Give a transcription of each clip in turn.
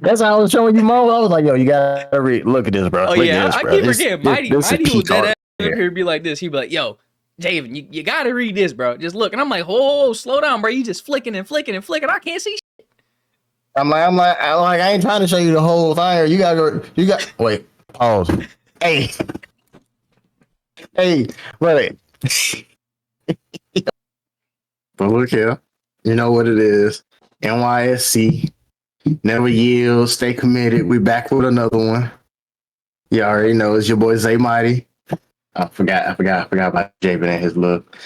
That's how I was showing you Mo. I was like, yo, you gotta look at this, bro. Oh Look yeah, at this, I bro. keep forgetting. Mighty This is will peak dead art. ass up here be like this. He'd be like, yo, Javen, you gotta read this, bro. Just look. And I'm like, oh, slow down, bro. You just flicking and flicking and flicking. I can't see shit. I'm like, I ain't trying to show you the whole thing. You got wait, pause. Hey, wait. But look here, you know what it is. NYSC, never yield, stay committed. We back with another one. You already know it's your boy ZayMighty. I forgot about Javen and his look.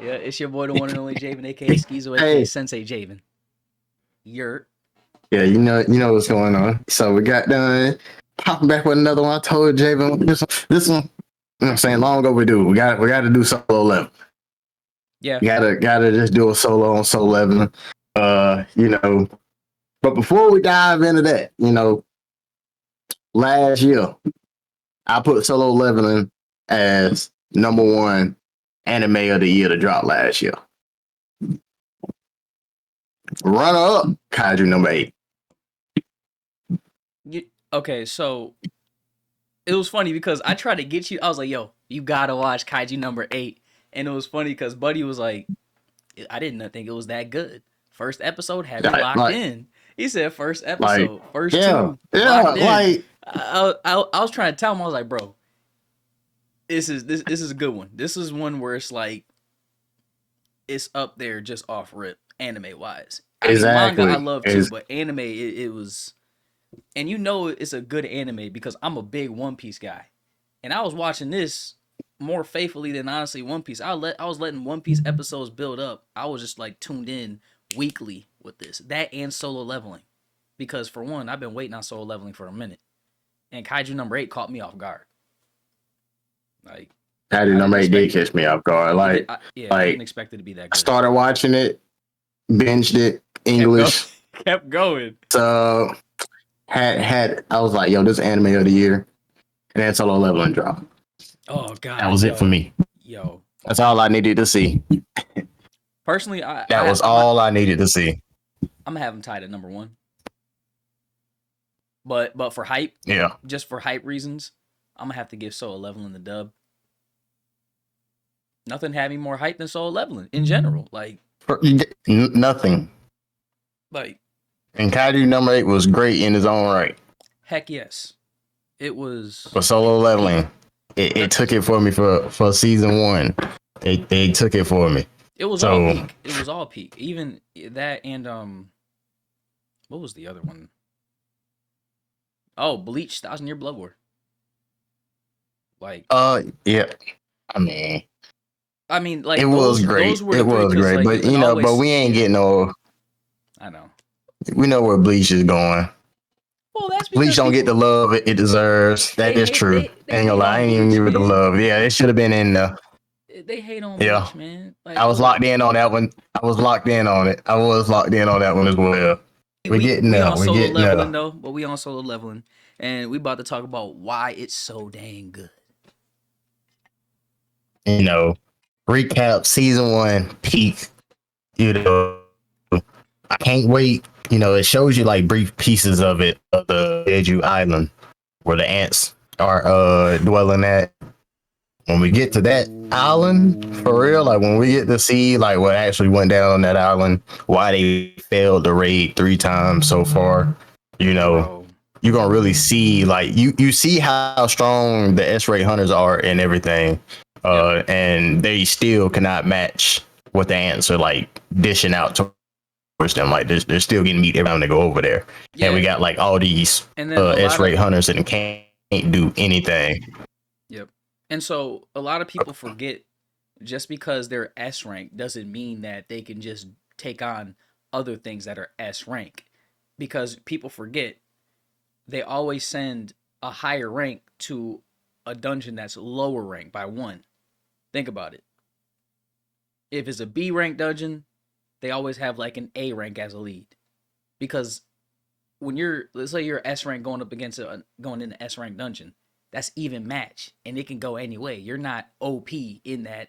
Yeah, it's your boy, the one and only Javen, aka Skeezo, aka Sensei Javen. Yurt. Yeah, you know what's going on. So we got done popping back with another one. I told Javen this one. You know what I'm saying, long overdue. We got to do solo level. Yeah, gotta just do a solo on solo leveling. But before we dive into that, last year I put solo leveling as number one anime of the year to drop last year. Runner up, Kaiju number 8. Okay, so it was funny because I tried to get you. I was like, yo, you gotta watch Kaiju number 8. And it was funny because Buddy was like, I didn't think it was that good. First episode had me locked in. He said first episode, first two. Yeah, like I was trying to tell him, I was like, bro, this is a good one. This is one where it's like it's up there just off rip, anime wise. Exactly. Manga I love too, but anime it was, and it's a good anime because I'm a big One Piece guy, and I was watching this more faithfully than honestly One Piece. I was letting One Piece episodes build up. I was just like tuned in weekly with that and solo leveling, because for one, I've been waiting on solo leveling for a minute, and Kaiju number 8 caught me off guard. Like Kaiju number 8 did catch me off guard. I didn't expect it to be that good. I started watching it, binged it, English, kept going. So I was like, yo, this is anime of the year, and then solo leveling drop. Oh god, that was it for me. Yo, that's all I needed to see. Personally, that was all I needed to see. I'm gonna have him tied at number 1. But for hype, just for hype reasons, I'm gonna have to give solo leveling the dub. Nothing had me more hype than solo leveling in general. Like nothing. Like, and Kaiju number 8 was great in his own right. Heck yes, it was. For solo leveling, it took it for me for season 1. They took it for me. It was all peak. It was all peak. Even that and what was the other one? Oh, Bleach, 1,000 Year Blood War. Like, yeah. I mean, like it was great. It was great, like, but but we ain't getting no. I know. We know where Bleach is going. Well, that's Bleach don't get the love it deserves. That is true. Ain't gonna lie, I ain't even give it the love. Yeah, it should have been in there. They hate on Bleach, man. Like, I was locked in on that one. I was locked in on it. I was locked in on that one as well. We're getting there. We're getting leveling though, but we on solo leveling, and we about to talk about why it's so dang good. Recap season 1 peak. I can't wait. It shows you like brief pieces of it, of the Jeju Island where the ants are dwelling at. When we get to that island, for real, like when we get to see like what actually went down on that island, why they failed the raid 3 times so far, you're gonna really see like you see how strong the S-rate hunters are and everything, and they still cannot match what the ants are like dishing out towards them. Like they're still getting meat every time they go over there, and we got like all these S-rate hunters that can't do anything. Yep. And so a lot of people forget, just because they're S rank doesn't mean that they can just take on other things that are S rank, because people forget they always send a higher rank to a dungeon that's lower rank by 1. Think about it. If it's a B rank dungeon, they always have like an A rank as a lead, because when let's say you're S rank going up against going in the S rank dungeon, that's even match, and it can go any way. You're not OP in that,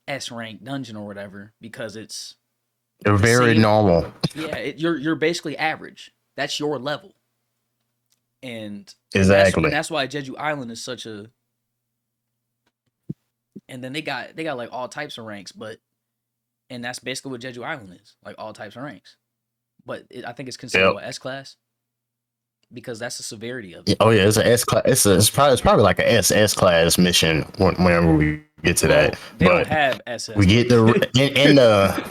S rank dungeon or whatever, because it's very normal. Yeah, you're basically average. That's your level. And Exactly. that's why Jeju Island is such a. And then they got like all types of ranks, but and that's basically what Jeju Island is, like all types of ranks. But I think it's considered Yep. what, S class, because that's the severity of it. Oh yeah, it's a S class. It's probably like a SS class mission whenever we get to that. They don't But have SS. we get the in the.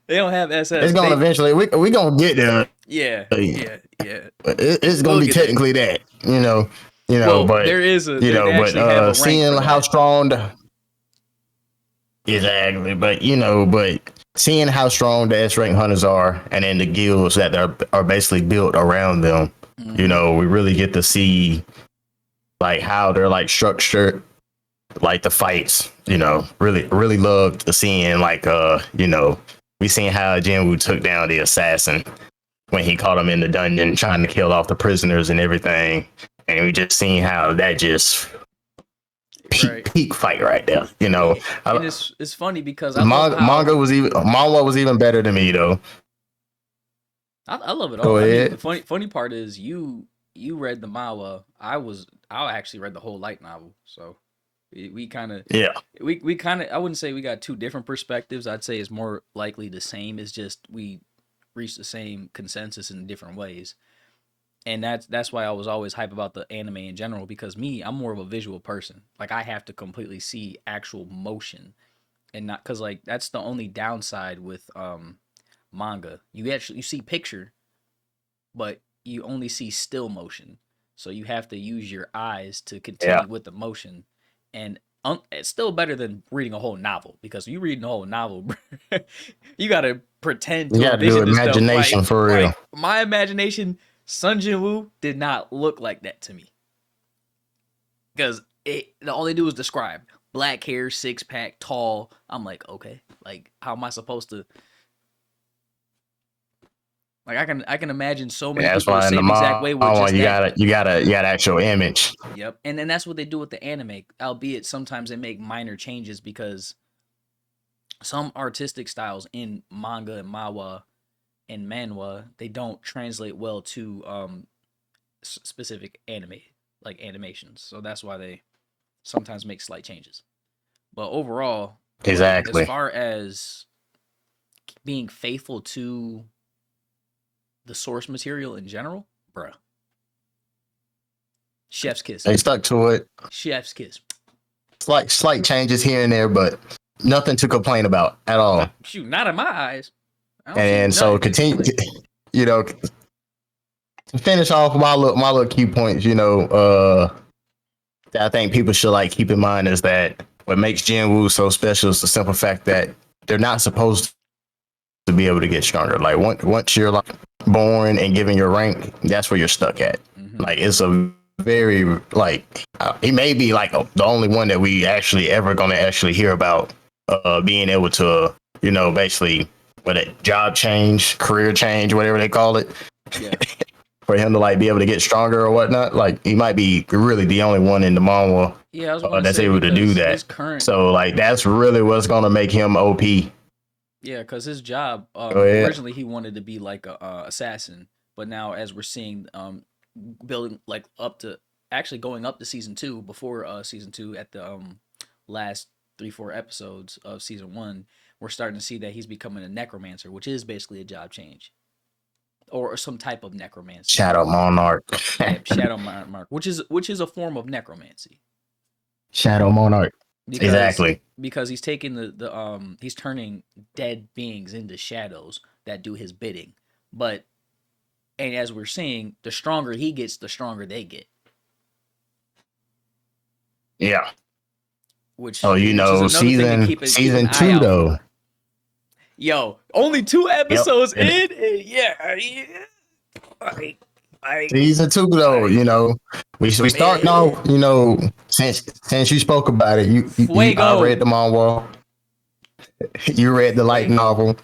They don't have SS. It's gonna eventually. We gonna get there. Yeah. It's gonna We'll be get there. technically that. Well, but there is a. you know, They but actually have a rank seeing for how that. strong the. Exactly, but seeing how strong the S rank hunters are, and then the guilds that are basically built around them, we really get to see like how they're like structured, like the fights. Really loved seeing like we seen how Jinwoo took down the assassin when he caught him in the dungeon trying to kill off the prisoners and everything, and we just seen how that just. Peak fight right there, And it's funny because manga was even better than me though. I love it all. Go ahead. I mean, the funny part is you read the manhwa. I actually read the whole light novel. So we kind of we kind of, I wouldn't say we got two different perspectives. I'd say it's more likely the same. It's just we reached the same consensus in different ways. And that's why I was always hype about the anime in general, because I'm more of a visual person. Like, I have to completely see actual motion, and not because like that's the only downside with manga. You see picture, but you only see still motion. So you have to use your eyes to continue with the motion, and it's still better than reading a whole novel, because you reading a whole novel, you gotta pretend to envision this stuff. Imagination for real. Like, my imagination. Sun Jinwoo did not look like that to me, because all they do is describe black hair, 6-pack, tall. I'm like, okay, like how am I supposed to? Like I can imagine so many people the same exact way. With just you got actual image. Yep, and then that's what they do with the anime. Albeit sometimes they make minor changes, because some artistic styles in manga and manhwa and manhwa, they don't translate well to specific anime, like animations. So that's why they sometimes make slight changes. But overall, exactly, as far as being faithful to the source material in general, bruh, chef's kiss. They stuck to it. Chef's kiss. Slight changes here and there, but nothing to complain about at all. Shoot, not in my eyes. And so continue, to finish off my little key points, that I think people should like keep in mind is that what makes Jinwoo so special is the simple fact that they're not supposed to be able to get stronger. Like once you're like born and given your rank, that's where you're stuck at. Like it's a very like he may be like the only one that we actually ever gonna actually hear about being able to basically. With a job change, career change, whatever they call it, for him to like be able to get stronger or whatnot. Like he might be really the only one in the manhwa that's able to do that. So like that's really what's gonna make him OP. Yeah, because his job originally he wanted to be like a assassin, but now as we're seeing building like going up to season 2 before season 2 at the last 3-4 episodes of season 1. We're starting to see that he's becoming a necromancer, which is basically a job change, or some type of necromancy. Shadow Monarch. Shadow Monarch, which is a form of necromancy. Shadow Monarch. Exactly. Because he's taking he's turning dead beings into shadows that do his bidding. And as we're seeing, the stronger he gets, the stronger they get. Yeah. Which season 2 though. Yo, only 2 episodes in? Yeah. Season 2 though, we start off, since you spoke about it, I read the manhwa. You read the light novel.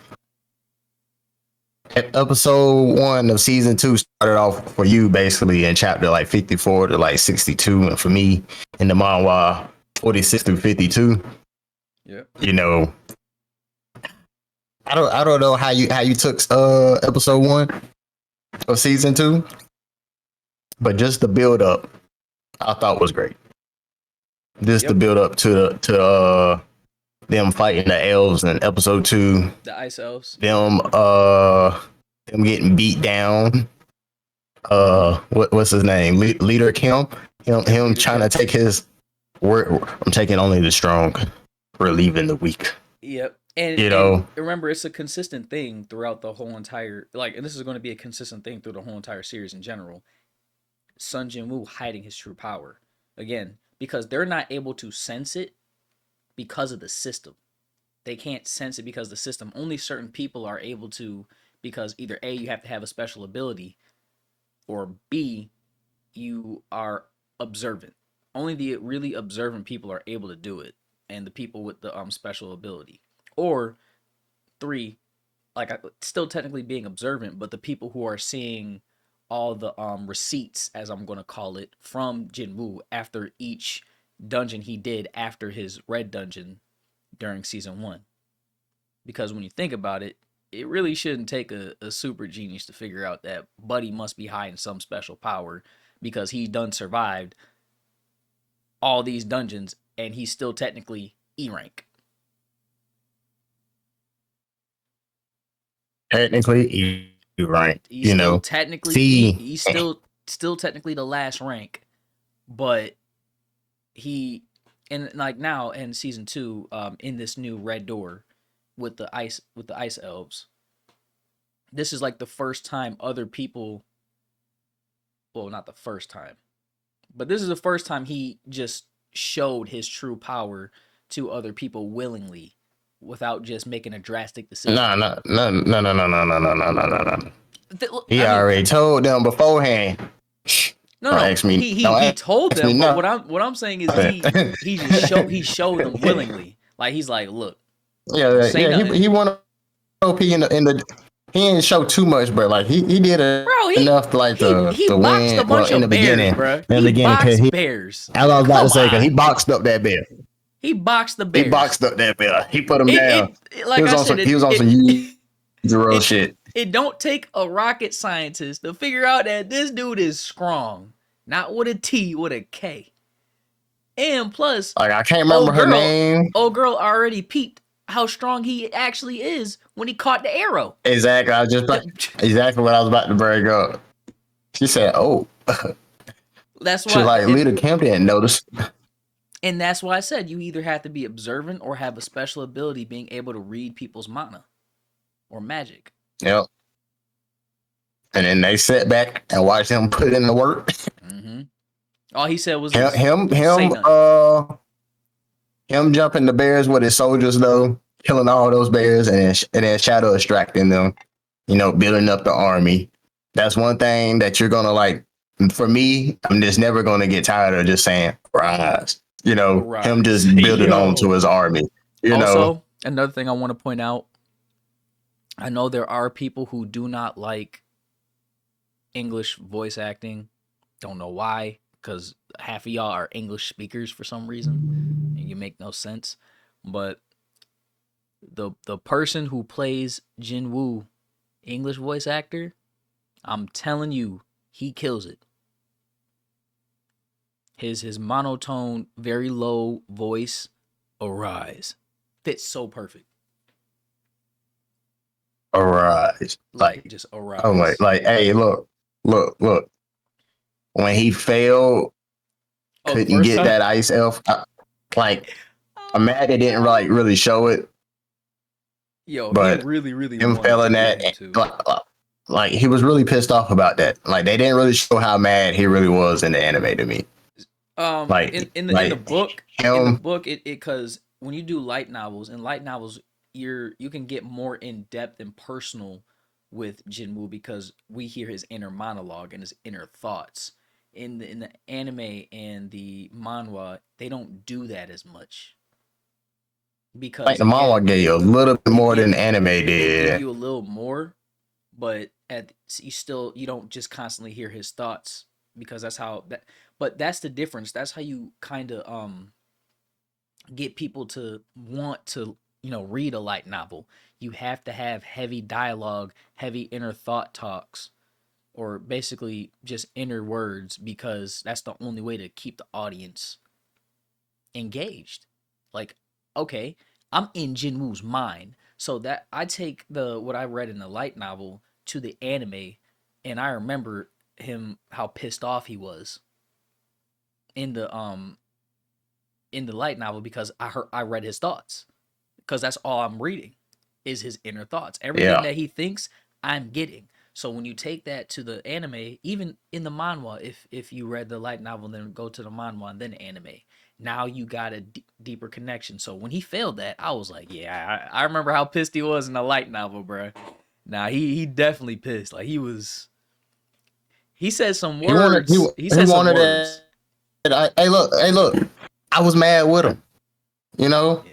Episode 1 of season 2 started off for you basically in chapter like 54 to like 62, and for me in the manhwa 46 through 52. Yeah. I don't know how you took episode 1. of season 2, but just the build up I thought was great. Just the Yep. build up to them fighting the elves in episode 2, The ice elves. them getting beat down. What's his name? Leader Kim. Him Leader trying to Kim. take his word. I'm taking only the strong, relieving the weak. Yep. And You know, remember, it's a consistent thing throughout the whole entire, like, and this is going to be a consistent thing through the whole entire series in general. Sun Jinwoo hiding his true power. Again, because they're not able to sense it because of the system. They can't sense it because the system, only certain people are able to, because either A, you have to have a special ability, or B, you are observant. Only the really observant people are able to do it, and the people with the special ability. Or 3, like, still technically being observant, but the people who are seeing all the receipts, as I'm going to call it, from Jinwoo after each dungeon he did after his red dungeon during season 1. Because when you think about it, it really shouldn't take a super genius to figure out that Buddy must be hiding some special power, because he done survived all these dungeons and he's still technically E rank. technically, you're right. He's You still know, technically see, he's still technically the last rank, but he, and like now in season 2, in this new red door with the ice elves, this is like the first time other people, well, not the first time, but this is the first time he just showed his true power to other people willingly, without just making a drastic decision. no. He I mean, already told them beforehand. no, Don't no, ask me. Don't he told ask me them, but nothing. what I'm saying is he just showed them willingly. Like, he's like, look, don't Yeah, say yeah. nothing, He wanted OP in the. He didn't show too much, but like he did bro. enough to like He to boxed a win. Well, bunch of bears, bro. in the He beginning, because boxed he. bears. I was about to Come say, because he on, boxed up that bear. he boxed the He bears. boxed up that bear. He put him down. He Like was I on said, some. He was on some zero it shit. it don't take a rocket scientist to figure out that this dude is strong, not with a T, with a K. And plus, Like I can't remember her name. old girl already peeped how strong he actually is when he caught the arrow. Exactly. I was just exactly what I was about to bring up. She said, "Oh." That's She's why, like, Leader Camp didn't notice. and that's why I said you either have to be observant or have a special ability being able to read people's mana or magic. Yep. And then they sat back and watched him put in the work. Mm-hmm. All he said was him, say nothing. him jumping the bears with his soldiers though, killing all those bears, and then Shadow extracting them. You know, building up the army. That's one thing that you're gonna like. For me, I'm just never gonna get tired of just saying rise. You know, him Rise. just building Yo. on to his army. You know, Also, another thing I want to point out, I know there are people who do not like English voice acting. Don't know why, because half of y'all are English speakers for some reason, and you make no sense. But the person who plays Jinwoo, English voice actor, I'm telling you, he kills it. His monotone, very low voice, arise, fits so perfect. arise. Like, just arise. Oh my, like, hey, look. When he failed, couldn't get that ice elf. Like, I'm mad they didn't like really show it. Yo, But he really him failing that, like he was really pissed off about that. Like they didn't really show how mad he really was in the anime to me. Like in the book, it because when you do light novels, you can get more in depth and personal with Jinwoo, because we hear his inner monologue and his inner thoughts. In the anime and the manhwa, they don't do that as much. Because like the manhwa gave you a little bit more than the anime did. They give you a little more, but you don't just constantly hear his thoughts, because that's how that. But that's the difference. That's how you kind of get people to want to read a light novel. You have to have heavy dialogue, heavy inner thought talks, or basically just inner words, because that's the only way to keep the audience engaged. Like, okay, I'm in Jinwoo's mind, so that I take the what I read in the light novel to the anime, and I remember him how pissed off he was in the light novel, because I read his thoughts, because that's all I'm reading is his inner thoughts. Everything Yeah. that he thinks, I'm getting. So when you take that to the anime, even in the manhwa, if you read the light novel, then go to the manhwa and then anime, now you got a deeper connection. So when he failed that, I was like, yeah, I remember how pissed he was in the light novel, bro. Nah, he definitely pissed. Like, he said some He wanted words. He said some wanted words. that. Hey, look. I was mad with him. You know,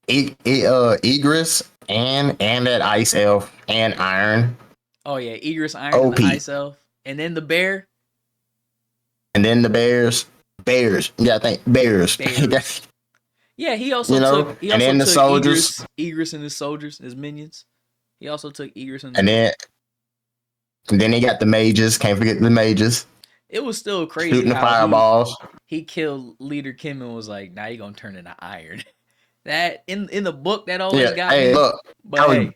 Yeah. Egress and that ice elf and Iron. Oh yeah, Egress, Iron, and OP. the Ice Elf, and then the bear. And then the Bears. Yeah, I think Bears. Bears. Yeah, he also You know, took. He and also then the took soldiers. Egress and his soldiers, his minions. He also took Egress and. And then he got the mages. Can't forget the mages. It was still crazy Shooting the how fireballs. he killed Leader Kim and was like, "Now you're gonna turn into iron." That in the book, that always got me. Hey, look. But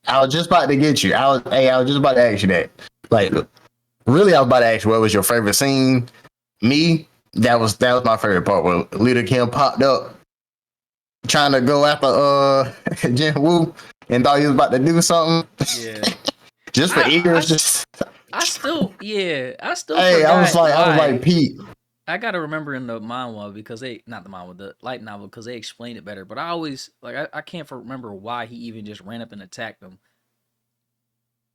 I was just about to get you. I was just about to ask you that. Like, really, I was about to ask you what was your favorite scene. Me, that was my favorite part when Leader Kim popped up trying to go after Jinwoo and thought he was about to do something. Yeah. Just for eagers. I still Hey, forgot. I was like Pete. I gotta remember in the manhwa, because not the manhwa, the light novel, because they explained it better. But I always I can't remember why he even just ran up and attacked them.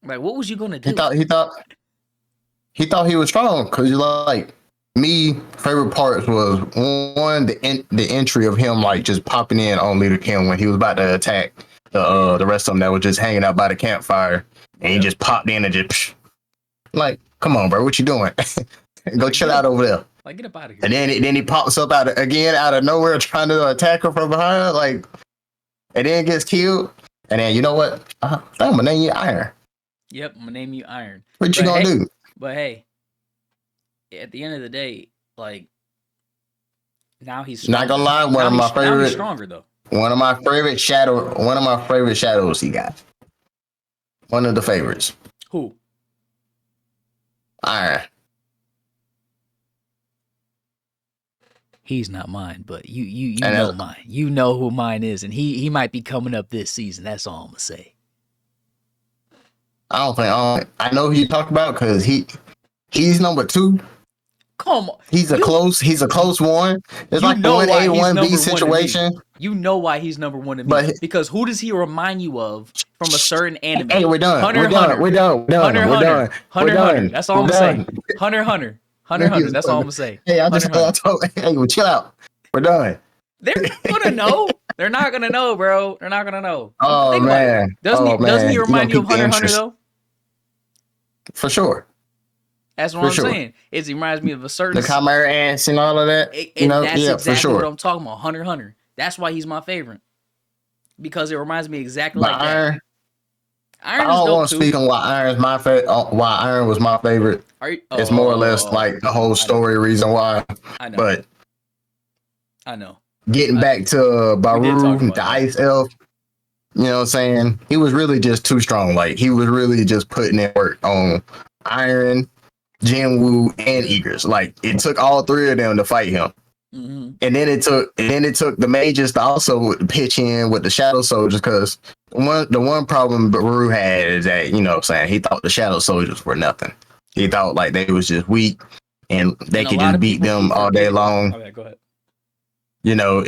Like, what was you gonna do? He thought he was strong, because like me, favorite parts was one the entry of him like just popping in on Leader Kim when he was about to attack the rest of them that was just hanging out by the campfire, and he just popped in and just like, come on, bro, what you doing? Go chill out over there. Like, get up out of here. And then he pops up out of nowhere trying to attack her from behind, like, and then gets killed. And then, you know what? I'm gonna name you Iron. Yep, I'm gonna name you Iron. What you gonna do? But hey, at the end of the day, like, now he's stronger. Not gonna lie, now he's stronger though. One of my favorite shadows he got. One of the favorites. Who? Iron. He's not mine, but you know mine. You know who mine is, and he might be coming up this season. That's all I'm gonna say. I know who you talk about, because he's number 2. Come on. He's a close one. It's like one A, one B situation. You know why he's number 1 to me. But because who does he remind you of from a certain anime? Hey, we're done. Hunter. We're done. That's all I'm gonna say. Hunter. That's all I'm gonna say. Hey, well, chill out. We're done. They're gonna know. They're not gonna know, bro. They're not gonna know. Oh, man. Doesn't he remind you of Hunter though? For sure. That's what I'm saying. He reminds me of a certain... The Chimera ants and all of that. That's exactly what I'm talking about. Hunter. That's why he's my favorite. Because it reminds me exactly like that. Iron I don't want to speak on why Iron's my favorite. Why Iron was my favorite. It's more or less like the whole story reason why. I know. But I know. Getting back to Baru, the Ice Elf, you know what I'm saying? He was really just too strong. Like, he was really just putting in work on Iron, Jinwoo, and Eagers. Like, it took all 3 of them to fight him. Mm-hmm. And then it took the mages to also pitch in with the shadow soldiers, because the one problem Baru had is that, you know what I'm saying, he thought the shadow soldiers were nothing. He thought like they was just weak and they could just beat them all day long. Okay, go ahead. You know,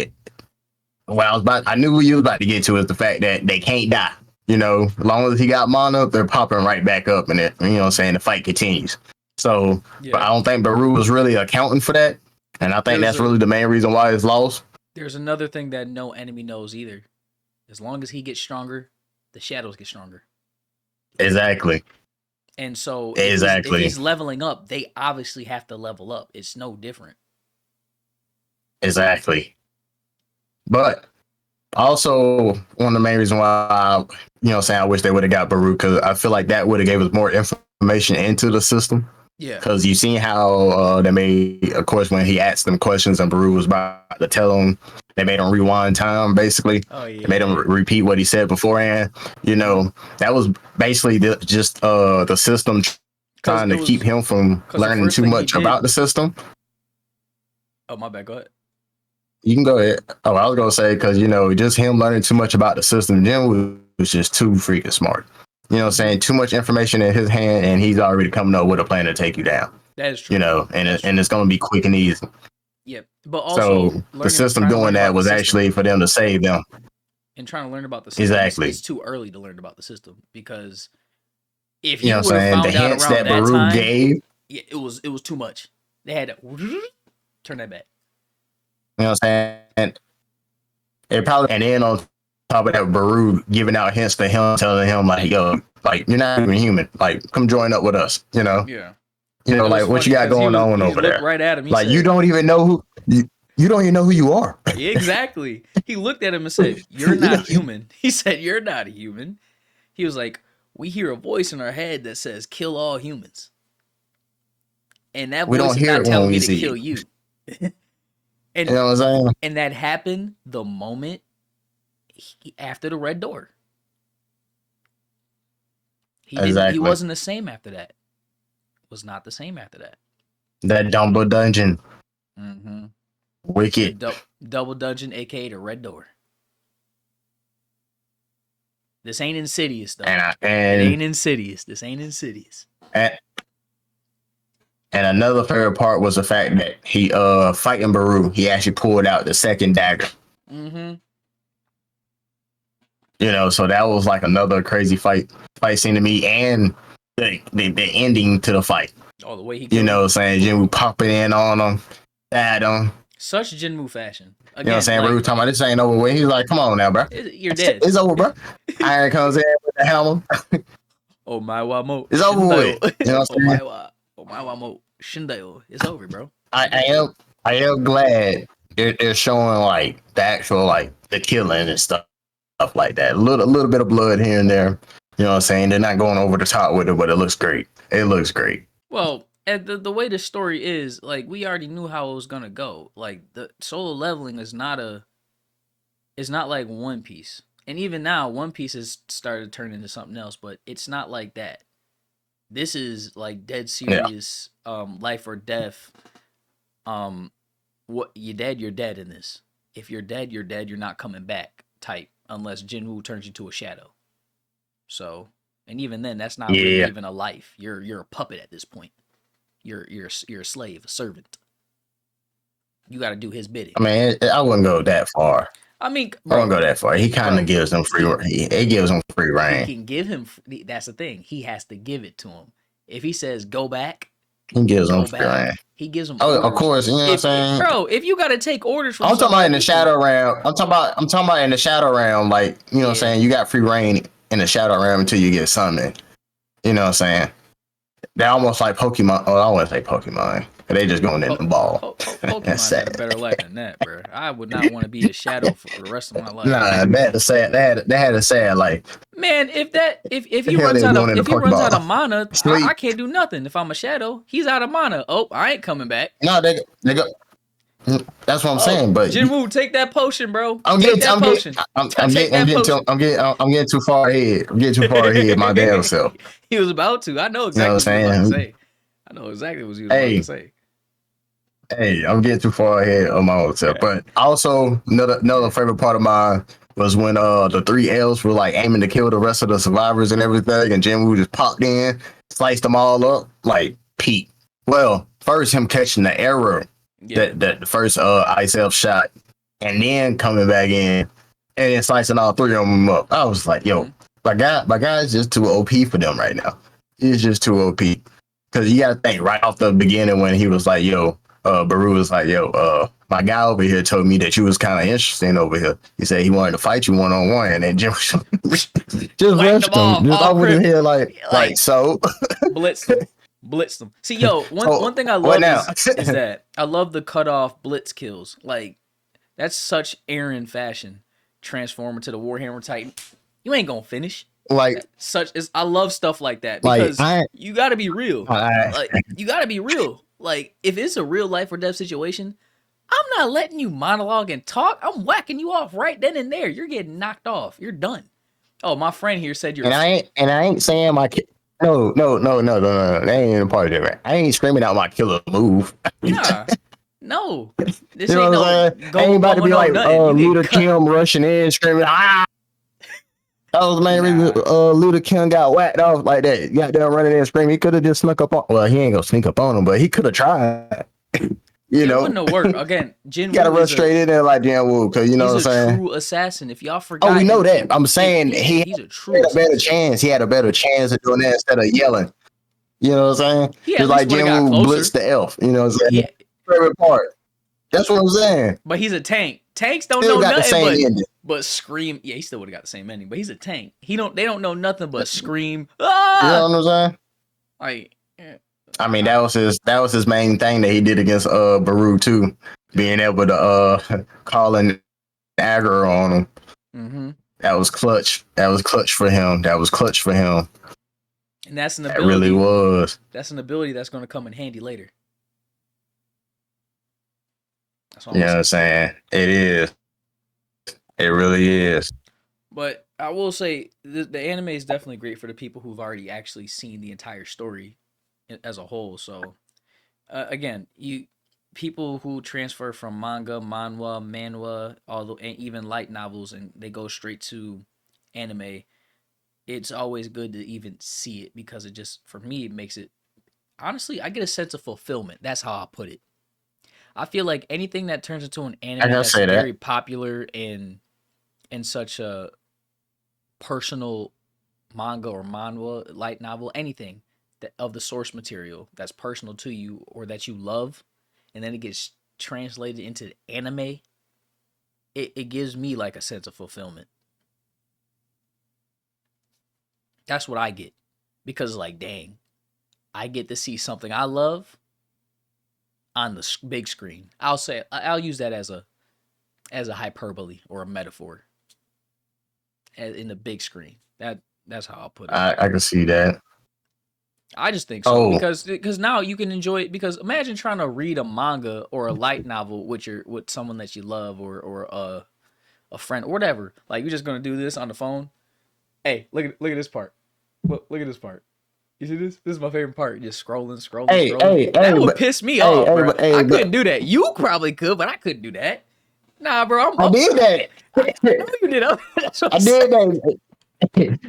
I knew what you was about to get to is the fact that they can't die. You know, as long as he got mana, they're popping right back up, and you know what I'm saying, the fight continues. So, but I don't think Baru was really accounting for that. And I think that's really the main reason why it's lost. There's another thing that no enemy knows either. As long as he gets stronger, the shadows get stronger. Exactly. And so if he's leveling up, they obviously have to level up. It's no different. Exactly. But also, one of the main reasons why, you know what I'm saying, I wish they would have got Baru, because I feel like that would have gave us more information into the system. Yeah. Because you seen how they made, of course, when he asked them questions and Baru was about to tell him, they made him rewind time, basically. Oh, yeah. They made him repeat what he said beforehand. You know, that was basically just the system trying to keep him from learning too much about the system. Oh, my bad. Go ahead. You can go ahead. Oh, I was going to say, because, you know, just him learning too much about the system, Jinwoo was just too freaking smart. You know what I'm saying? Too much information in his hand, and he's already coming up with a plan to take you down. That is true. You know, and it's going to be quick and easy. Yeah, but also so the system doing that was actually for them to save them. And trying to learn about the system, exactly. It's too early to learn about the system, because if you would have found out around that Baru time, gave, yeah, it was too much. They had to turn that back. You know what I'm saying? It probably, and then on top of that, Baru giving out hints to him, telling him like, "Yo, like you're not even human. Like, come join up with us." You know? Yeah. You know, like what you got going on over there? Right at him. Like said, you don't even know who you don't even know who you are. Exactly. He looked at him and said, "You're not human." He said, "You're not a human." He was like, "We hear a voice in our head that says kill all humans, and that voice is not telling me to kill you." And you know what I'm saying? And that happened the moment after the red door. He wasn't the same after that. Was not the same after that. That double dungeon. Mm-hmm. Wicked. Double dungeon, aka the red door. This ain't Insidious though. It ain't Insidious. This ain't Insidious. And another favorite part was the fact that he fighting Baru, he actually pulled out the second dagger. Mm-hmm. You know, so that was like another crazy fight scene to me, and the ending to the fight. Oh, the way he you know, saying Jinwoo popping in on him, at him. Such Jinwoo fashion. Again, you know what I'm saying? Like, Baru talking about this ain't over with. He's like, come on now, bro. You're dead. It's over, bro. Iron comes in with the hammer. Oh my wa mo. It's over with. You know what I'm saying? Oh my wa mo. Shindayo. It's over, bro. I am glad they're showing like the actual like the killing and stuff like that. A little bit of blood here and there. You know what I'm saying? They're not going over the top with it, but it looks great. It looks great. Well, and the way the story is, like, we already knew how it was gonna go. Like, the solo leveling is not like One Piece. And even now, One Piece has started to turn into something else, but it's not like that. This is like dead serious, life or death. What you're dead in this. If you're dead, you're dead. You're not coming back. Type, unless Jinwoo turns you to a shadow. So, and even then, that's not really even a life. You're a puppet at this point. You're a slave, a servant. You got to do his bidding. I mean, I wouldn't go that far. I mean, I wouldn't go that far. He kind of gives them free. It gives them free reign. He can give him. That's the thing. He has to give it to him. If he says go back, he gives them free reign. He gives them. Oh, of course. You know what I'm saying, bro. If you got to take orders from, I'm talking about in the shadow realm. I'm talking about in the shadow realm. Like, you know what I'm saying. You got free reign in the shadow realm until you get summoned. You know what I'm saying. They're almost like Pokemon. Oh, I wouldn't say Pokemon. They just going in the ball. Pokemon had a better life than that, bro. I would not want to be a shadow for the rest of my life. Nah, they had a sad life. Man, if he runs out of mana, I can't do nothing. If I'm a shadow, he's out of mana. Oh, I ain't coming back. No, they go. That's what I'm saying. But Jinwoo, take that potion, bro. I'm getting too far ahead. I'm getting too far ahead. My damn self. He was about to. I know exactly what he was about to say. I know exactly what he was about to say. Hey, I'm getting too far ahead of my own self. But also, another favorite part of mine was when the three elves were like aiming to kill the rest of the survivors and everything, and Jinwoo just popped in, sliced them all up, like peak. Well, first him catching the arrow, that the first ice elf shot, and then coming back in and then slicing all three of them up. I was like, yo, my guy is just too OP for them right now. He's just too OP. Because you got to think right off the beginning when he was like, yo, Baru was like, yo, my guy over here told me that you was kind of interesting over here. He said he wanted to fight you one-on-one, and then Jim just rushed him. Just over here like so. Blitz them. See, yo, one thing I love is that I love the cutoff blitz kills. Like, that's such Aaron fashion. Transform into the Warhammer Titan. You ain't gonna finish. like I love stuff like that like because you got to be real. Like you got to be real. Like if it's a real life or death situation, I'm not letting you monologue and talk. I'm whacking you off right then and there. You're getting knocked off. You're done. Oh, my friend here said you're. And I ain't saying my kid. No. That ain't a part of it. I ain't screaming out my killer move. Nah, no. This You know ain't what I'm no saying? go I ain't about to be like Luda Kim rushing in screaming. Ah! That was the main reason Nah. Luda Kim got whacked off like that. Got down running in and screaming. He could have just snuck up on. Well, he ain't gonna sneak up on him, but he could have tried. You It know, wouldn't have worked. Again, Jinwoo gotta run straight in there like Jinwoo, because you know what I'm he's a saying. true assassin. If y'all forgot, Oh, we know that. I'm saying he's a true had a better chance. He had a better chance of doing that instead of yelling. You know what I'm saying? He at Just least like would have got Jinwoo closer. blitzed the elf. You know what I'm saying? Yeah. Favorite part. That's what I'm saying. But he's a tank. Tanks don't Still know got the nothing same but scream. Yeah, he still would have got the same ending. But he's a tank. They don't know nothing but scream. You know what I'm saying? Like, yeah. I mean, that was his main thing that he did against Baru too, being able to call an aggro on him. Mm-hmm. That was clutch. That was clutch for him. And that's an ability. That really was. That's an ability that's going to come in handy later. That's You know what I'm saying? It is. It really is. But I will say the anime is definitely great for the people who've already actually seen the entire story as a whole. So again, people who transfer from manga, manhwa, and even light novels, and they go straight to anime, it's always good to even see it because it just, for me, it makes it, honestly, I get a sense of fulfillment. That's how I put it. I feel like anything that turns into an anime that's very popular and such a personal manga or manhwa, light novel, anything that of the source material that's personal to you or that you love, and then it gets translated into anime, it gives me like a sense of fulfillment. That's what I get. Because like, dang, I get to see something I love on the big screen. I'll use that as a hyperbole or a metaphor. In the big screen. That's how I'll put it. I can see that. I just think so because now you can enjoy it. Because imagine trying to read a manga or a light novel with someone that you love or a friend or whatever. Like you're just gonna do this on the phone. Hey, look at this part. Look at this part. You see this? This is my favorite part. Just scrolling. That would piss me off, bro. I couldn't do that. You probably could, but I couldn't do that. Nah, bro. I did that. You did that. I did that.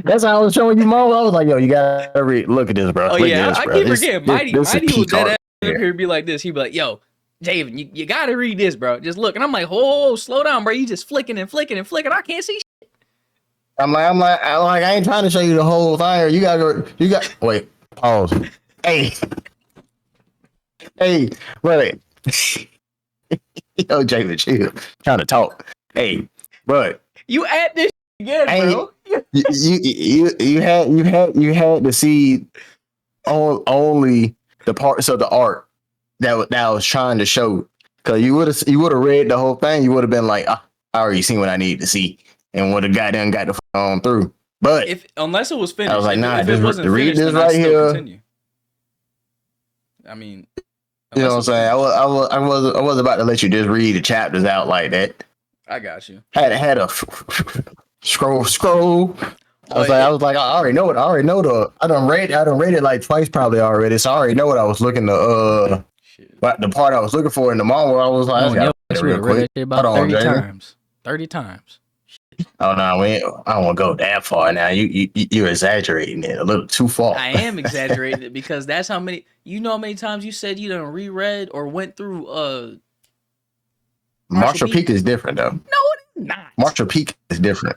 That's how I was showing you Mo. I was like, yo, you gotta read. Look at this, bro. Oh look yeah, this, I bro. keep forgetting. Mighty will dead ass here. up here be like this. He'd be like, yo, Javen, you gotta read this, bro. Just look. And I'm like, oh, slow down, bro. You just flicking. I can't see shit. I'm like, I ain't trying to show you the whole thing. You got wait, pause. Hey, brother. Yo, Javen, chill. Trying to talk. Hey, but you add this again, bro. you had to see only the parts of the art that I was trying to show. Cause you would have read the whole thing. You would have been like, I already seen what I need to see, and would have got the on through. But unless it was finished, I was like, if it wasn't read finished, this then right I'd here. continue. I mean, you know what I'm saying? I was about to let you just read the chapters out like that. I got you. Had a scroll. I was like, I already know it. I done read it like twice probably already. So I already know what I was looking to but the part I was looking for in the manga, I was like, real quick. About 30 times. 30 times. Oh no, I don't want to go that far now. You're exaggerating it a little too far. I am exaggerating it because that's how many. You know how many times you said you done reread or went through Marshall Peak is different though. No, it's not. Marshall Peak is different.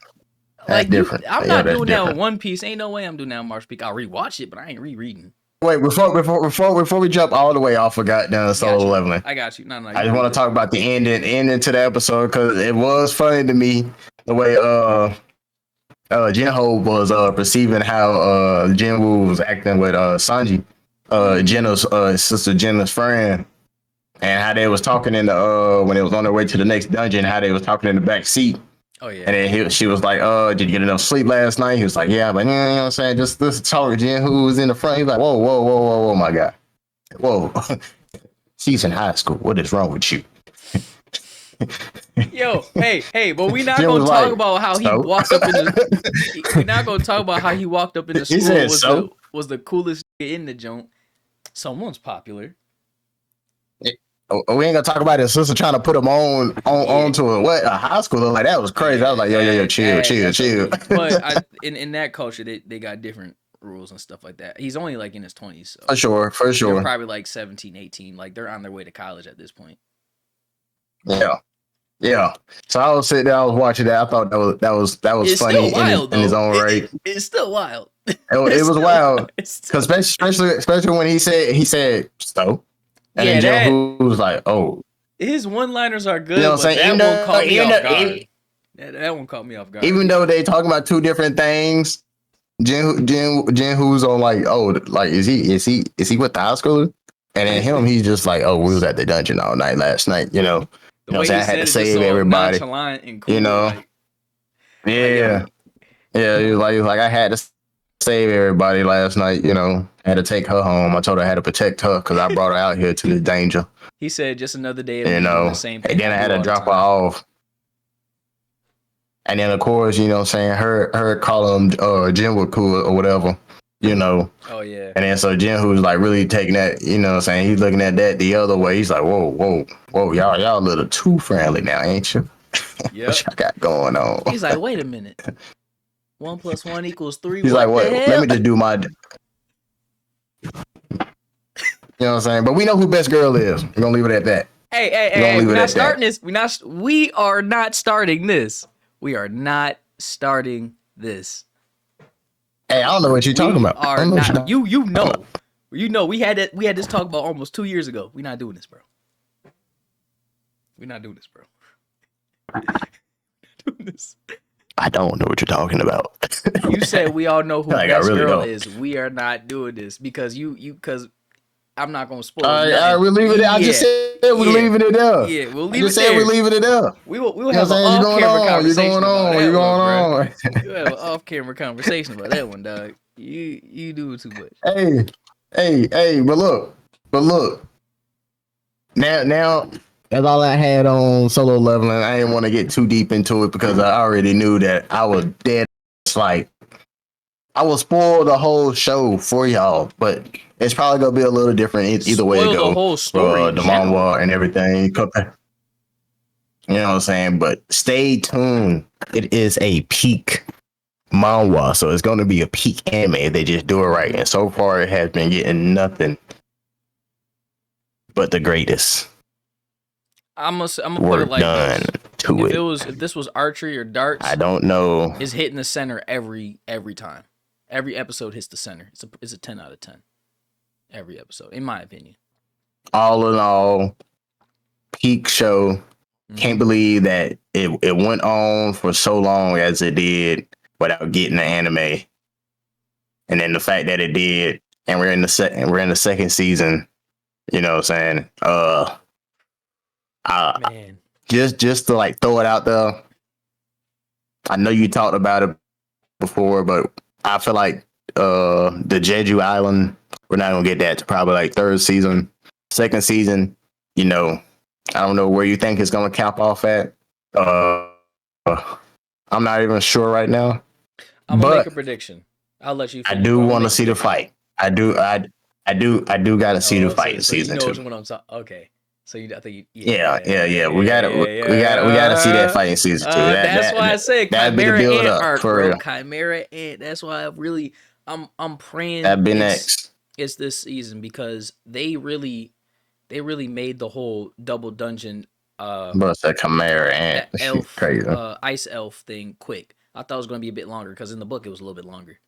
That's different. I'm not doing that with One Piece. Ain't no way I'm doing that with Marshall Peak. I'll rewatch it, but I ain't rereading. Wait, before we jump all the way off of goddamn solo leveling. I got you. No. I just want to talk about the ending to the episode because it was funny to me the way Jinho was perceiving how Jinwoo was acting with Sanji, Jenna's sister Jenna's friend, and how they was talking in the when they was on their way to the next dungeon, how they was talking in the back seat. Oh yeah. And then she was like, did you get enough sleep last night? He was like, yeah, but you know what I'm saying? Just this talk, Jen, who was in the front. He's like, whoa, my God. Whoa. She's in high school. What is wrong with you? Yo, hey, but we not Jen gonna was talk like, about how he so? walked up in the. We not gonna talk about how he walked up in the He school said, was the coolest in the joint. Someone's popular. We ain't gonna talk about his sister trying to put him onto a high schooler. Like, that was crazy. Yeah, I was like, yo, chill. But in that culture, they got different rules and stuff like that. He's only like in his 20s, so For they're sure. probably like 17, 18. Like they're on their way to college at this point. Yeah. So I was sitting there, I was watching that. I thought that was It's funny still wild, in his own right. It's still wild. It was wild It's because especially when he said so, and then Jinwoo was like, oh. His one-liners are good, You know what I'm saying? that one caught me off guard. That one caught me off guard. Even though they talking about two different things, Jinwoo's on like, oh, like is he with the high schooler? And then he's just like, oh, we was at the dungeon all night last night, you know. The way he I had to save everybody. And cool, you know, yeah. He was like, I had to save everybody last night, you know. I had to take her home. I told her I had to protect her because I brought her out here to the danger. He said just another day of the same thing. And then I had to drop her off. And then of course, you know what I'm saying, her call him Jinwoo cool or whatever, you know. Oh yeah. And then so Jinwoo's like really taking that, you know what I'm saying, he's looking at that the other way. He's like, whoa, y'all a little too friendly now, ain't you? Yeah. What y'all got going on? He's like, wait a minute. 1 + 1 = 3. He's like, what? Let me just do my. You know what I'm saying? But we know who best girl is. We're gonna leave it at that. Hey, we're not starting this. We are not starting this. We are not starting this. Hey, I don't know what you're talking about. You know. We had this talk about almost 2 years ago. We're not doing this, bro. I don't know what you're talking about. You said we all know who like, best really girl don't. is. We are not doing this because because I'm not gonna spoil. We're leaving it. I just said we're leaving it there. Yeah, we'll leave it there. We're leaving it there. We'll have an off-camera conversation. You're going on. We'll have an off-camera conversation about that one, dog. You do too much. Hey, but look. Now that's all I had on solo leveling. I didn't want to get too deep into it because I already knew that I was dead. Like, I will spoil the whole show for y'all, but it's probably gonna be a little different either way it goes. The whole story, the manhwa and everything. You know what I'm saying? But stay tuned. It is a peak manhwa, so it's gonna be a peak anime. They just do it right, and so far it has been getting nothing but the greatest. I'm gonna put it like done this. If this was archery or darts, I don't know. It's hitting the center every time. Every episode hits the center. It's a 10 out of 10. Every episode, in my opinion. All in all, peak show. Mm-hmm. Can't believe that it went on for so long as it did without getting the anime. And then the fact that it did, and we're in the second season. You know what I'm saying? Man. Just to like throw it out there. I know you talked about it before, but I feel like the Jeju Island, we're not gonna get that to probably like third season. Second season, you know, I don't know where you think it's gonna cap off at. I'm not even sure right now. I'm gonna make a prediction. I'll let you. I do want to see the fight. I do gotta see the fight in season 2. What I'm talking. Okay. So I think yeah. We gotta see that fight in season 2. That's why I said Chimera Ant arc, bro. Chimera Ant. That's why I'm praying that'd be next. It's this season because they really made the whole double dungeon but that Chimera Ant elf crazy. Ice elf thing quick. I thought it was going to be a bit longer because in the book it was a little bit longer.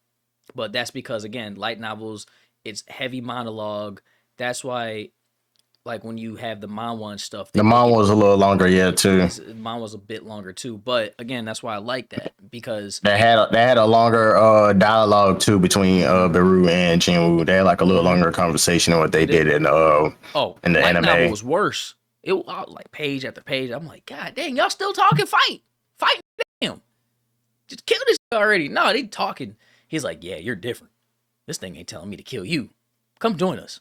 But that's because again, light novels, it's heavy monologue. That's why, like when you have the manhwa and stuff, the manhwa was a little longer, too. Manhwa was a bit longer too, but again, that's why I like that because they had a longer dialogue too between Beru and Jinwoo. They had like a little longer conversation than what they did in the anime. Novel was worse. It was like page after page. I'm like, God dang, y'all still talking? Fight, damn. Just kill this already. No, they talking. He's like, yeah, you're different. This thing ain't telling me to kill you. Come join us.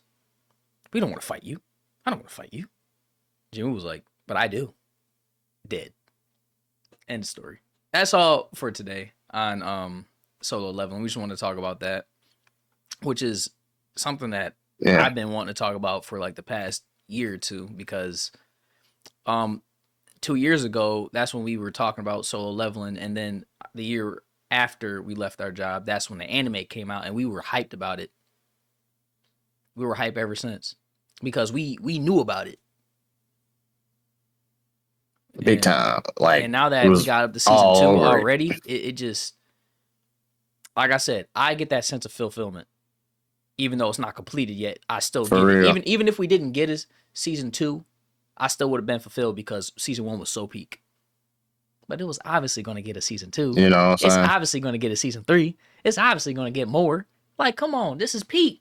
We don't want to fight you. I don't want to fight you. Jinwoo was like, but I do. Dead. End story. That's all for today on Solo Leveling. We just want to talk about that, which is something that I've been wanting to talk about for like the past year or two, because 2 years ago, that's when we were talking about Solo Leveling, and then the year after we left our job, that's when the anime came out, and we were hyped about it. We were hyped ever since because we knew about it. Big time. Like, and now that we got up to season 2 already, it just, like I said, I get that sense of fulfillment. Even though it's not completed yet, I still get it. Even if we didn't get a season 2, I still would have been fulfilled because season 1 was so peak. But it was obviously going to get a season 2. You know what I'm saying? It's obviously going to get a season 3. It's obviously going to get more. Like, come on, this is peak.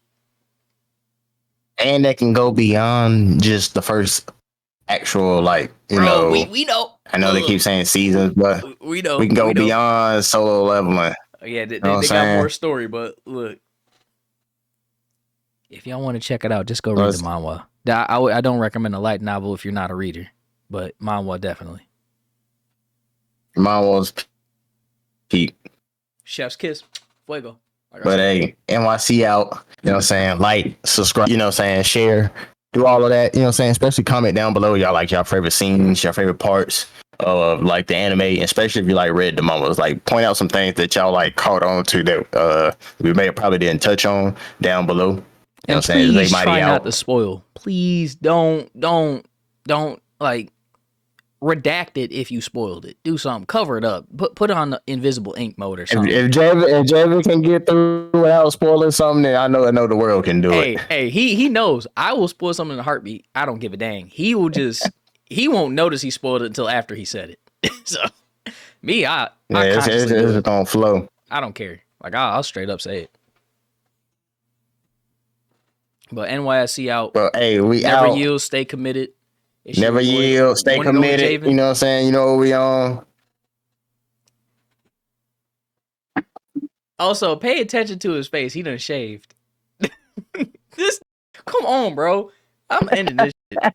And they can go beyond just the first actual, like, you know. We know. I know they keep saying seasons, but we know. We can go beyond Solo Leveling. Yeah, they got more story, but look. If y'all want to check it out, just go read the manhwa. I don't recommend a light novel if you're not a reader, but manhwa definitely. Manhwa's peak. Chef's kiss. Fuego. But hey, NYC out. You know what I'm saying? Like, subscribe, you know what I'm saying? Share. Do all of that. You know what I'm saying? Especially comment down below. Y'all like your favorite scenes, your favorite parts of like the anime, especially if you like read the manhwas. Like, point out some things that y'all like caught on to that we probably didn't touch on down below. You know what I'm saying? Please try not to spoil. Please don't like redact it if you spoiled it. Do something. Cover it up. Put it on the invisible ink mode or something. If Javen can get through without spoiling something, then I know the world can do it. Hey, he knows. I will spoil something in a heartbeat. I don't give a dang. He will just he won't notice he spoiled it until after he said it. So me, it's gonna flow. I don't care. Like I'll straight up say it. But NYSC out. But hey, we never out. yield, stay committed. Never yield, stay committed. You know what I'm saying? You know what we on. Also, pay attention to his face. He done shaved. Come on, bro. I'm ending this shit.